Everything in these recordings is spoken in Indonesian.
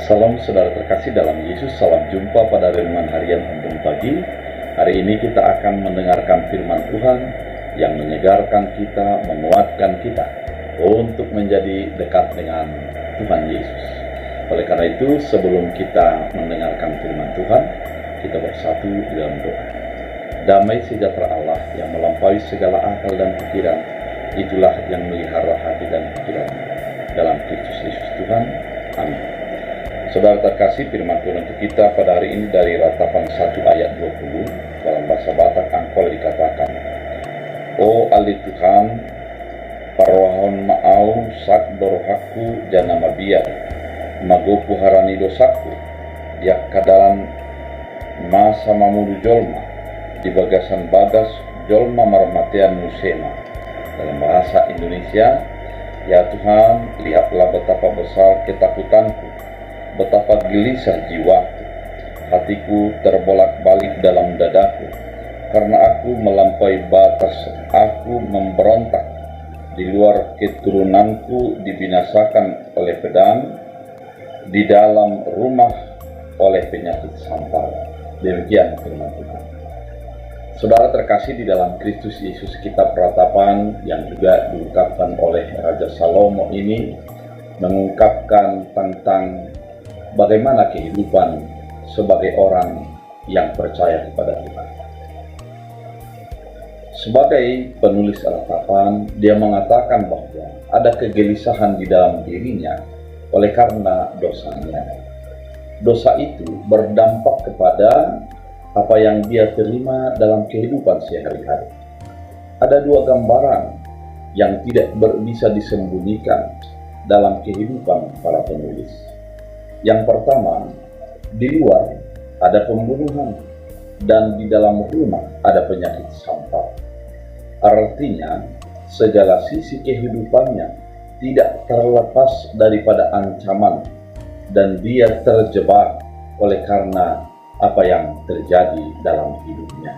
Salam saudara terkasih dalam Yesus, salam jumpa pada renungan harian Untung Pagi. Hari ini kita akan mendengarkan firman Tuhan yang menyegarkan kita, menguatkan kita untuk menjadi dekat dengan Tuhan Yesus. Oleh karena itu, sebelum kita mendengarkan firman Tuhan, kita bersatu di dalam doa. Damai sejahtera Allah yang melampaui segala akal dan pikiran, itulah yang melihara hati dan pikiran dalam Kristus Yesus Tuhan. Amin. Saudara terkasih, firman Tuhan untuk kita pada hari ini dari Ratapan 1 ayat 20 dalam bahasa Batak Angkol dikatakan, O ali Tuhan, parwahon ma'au sak dorohaku jana mabia, magopu harani dosaku, yak kadalan masa mamudu jolma, di bagasan bagas jolma marmatean musema. Dalam bahasa Indonesia, ya Tuhan, lihatlah betapa besar ketakutanku, betapa gelisah jiwaku, hatiku terbolak-balik dalam dadaku, karena aku melampaui batas, aku memberontak, di luar keturunanku dibinasakan oleh pedang, di dalam rumah oleh penyakit sampar. Demikian firman Tuhan. Saudara terkasih di dalam Kristus Yesus, kitab Ratapan yang juga diungkapkan oleh Raja Salomo ini mengungkapkan tentang bagaimana kehidupan sebagai orang yang percaya kepada Tuhan. Sebagai penulis Ratapan, dia mengatakan bahwa ada kegelisahan di dalam dirinya oleh karena dosanya. Dosa itu berdampak kepada apa yang dia terima dalam kehidupan sehari-hari. Ada dua gambaran yang tidak bisa disembunyikan dalam kehidupan para penulis. Yang pertama, di luar ada pembunuhan dan di dalam rumah ada penyakit sampar. Artinya, segala sisi kehidupannya tidak terlepas daripada ancaman dan dia terjebak oleh karena apa yang terjadi dalam hidupnya.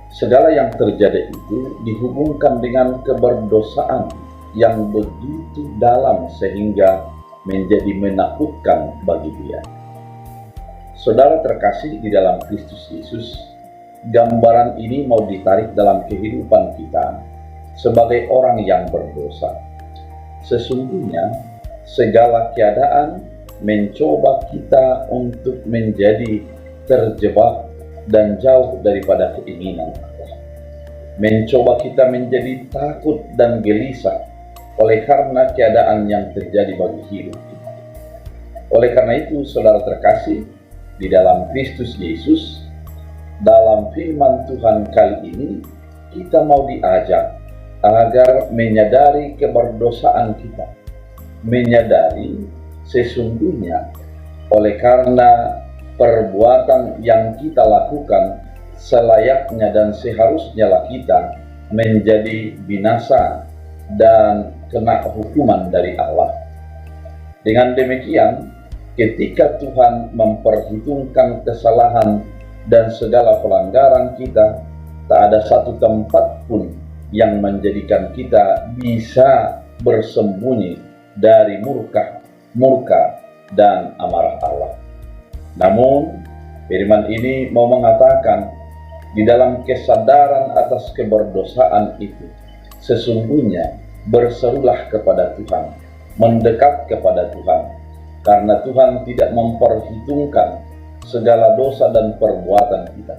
Segala yang terjadi itu dihubungkan dengan keberdosaan yang begitu dalam sehingga menjadi menakutkan bagi dia. Saudara terkasih di dalam Kristus Yesus, gambaran ini mau ditarik dalam kehidupan kita sebagai orang yang berdosa. Sesungguhnya segala keadaan mencoba kita untuk menjadi terjebak dan jauh daripada keinginan Allah. Mencoba kita menjadi takut dan gelisah oleh karena keadaan yang terjadi bagi hidup kita. Oleh karena itu, saudara terkasih, di dalam Kristus Yesus, dalam firman Tuhan kali ini, kita mau diajak agar menyadari keberdosaan kita, menyadari sesungguhnya oleh karena perbuatan yang kita lakukan selayaknya dan seharusnya lah kita menjadi binasa dan kena hukuman dari Allah. Dengan demikian, ketika Tuhan memperhitungkan kesalahan dan segala pelanggaran kita, tak ada satu tempat pun yang menjadikan kita bisa bersembunyi dari murka dan amarah Allah. Namun, firman ini mau mengatakan, di dalam kesadaran atas keberdosaan itu, sesungguhnya berserulah kepada Tuhan, mendekat kepada Tuhan, karena Tuhan tidak memperhitungkan segala dosa dan perbuatan kita.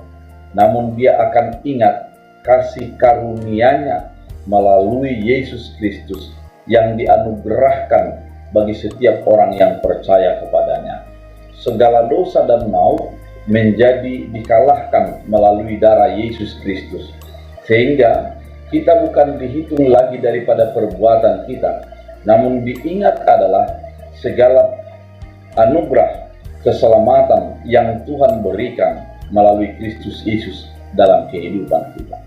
Namun Dia akan ingat kasih karunia-Nya melalui Yesus Kristus yang dianugerahkan bagi setiap orang yang percaya kepadanya. Segala dosa dan maut menjadi dikalahkan melalui darah Yesus Kristus, sehingga kita bukan dihitung lagi daripada perbuatan kita, namun diingat adalah segala anugerah keselamatan yang Tuhan berikan melalui Kristus Yesus dalam kehidupan kita.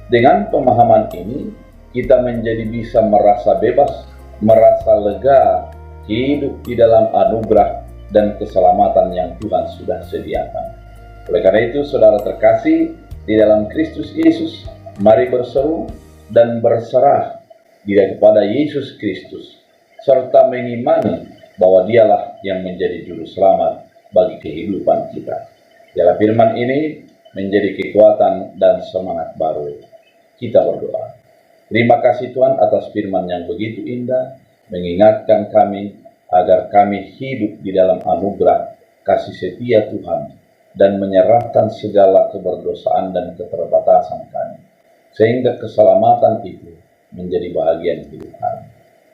Dengan pemahaman ini, kita menjadi bisa merasa bebas, merasa lega, hidup di dalam anugerah dan keselamatan yang Tuhan sudah sediakan. Oleh karena itu, saudara terkasih di dalam Kristus Yesus, mari berseru dan berserah diri kepada Yesus Kristus, serta mengimani bahwa Dialah yang menjadi juru selamat bagi kehidupan kita. Biarlah firman ini menjadi kekuatan dan semangat baru. Kita berdoa. Terima kasih Tuhan atas firman yang begitu indah, mengingatkan kami agar kami hidup di dalam anugerah kasih setia Tuhan dan menyerahkan segala keberdosaan dan keterbatasan kami, sehingga keselamatan itu menjadi bahagian hidup kami.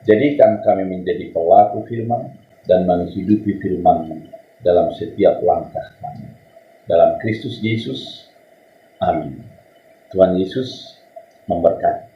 Jadikan kami menjadi pelaku firman dan menghidupi firman dalam setiap langkah kami. Dalam Kristus Yesus, amin. Tuhan Yesus memberkati.